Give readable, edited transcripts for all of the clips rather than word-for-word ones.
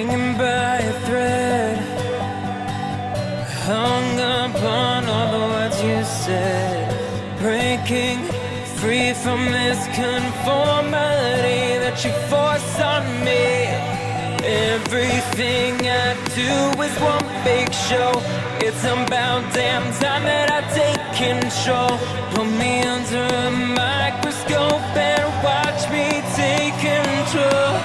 hanging by a thread, hung upon all the words you said, breaking free from this conformity that you force on me. Everything I do is one big show. It's about damn time that I take control. Put me under a microscope and watch me take control.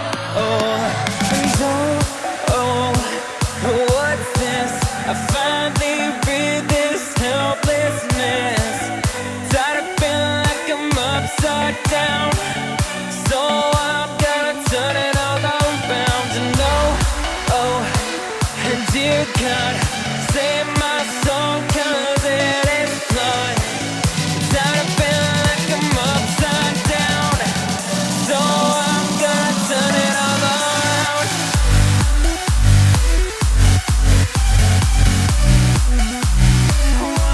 What's this? I finally read this helplessness. Tired of feeling like I'm upside down, so I'm gonna turn it all around. And and dear God, save my soul, 'cause it is flawed. Tired of feeling like I'm upside down, so I'm gonna turn it all around.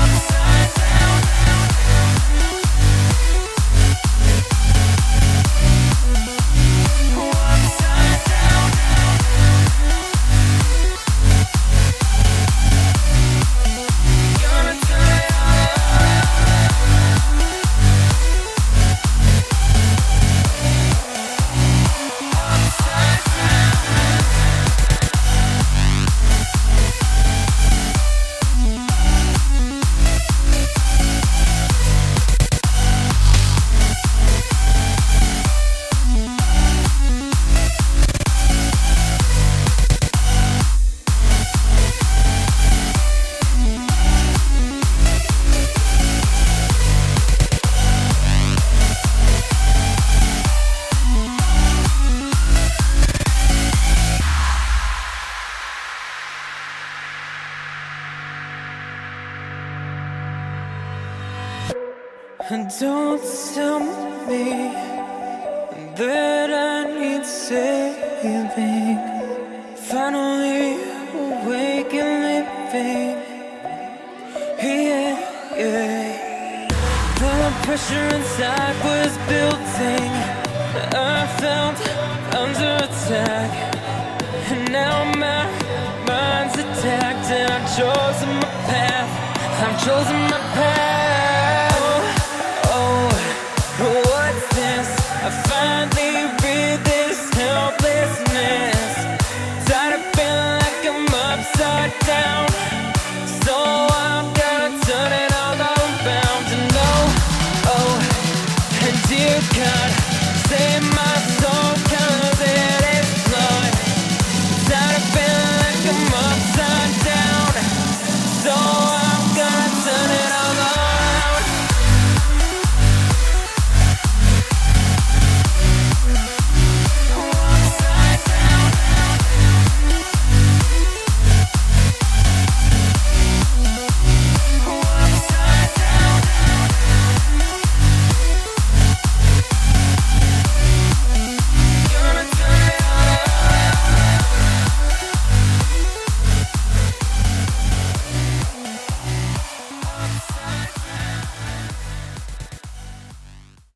Upside down. Upside down. Gonna turn it all around. Upside down. And don't tell me that I need saving. Finally awake and living. Yeah. The pressure inside was building. I felt under attack, and now my mind's attacked. And I've chosen my path. I've chosen my path. What's this? I finally read this helplessness. Tired of feeling like I'm upside down,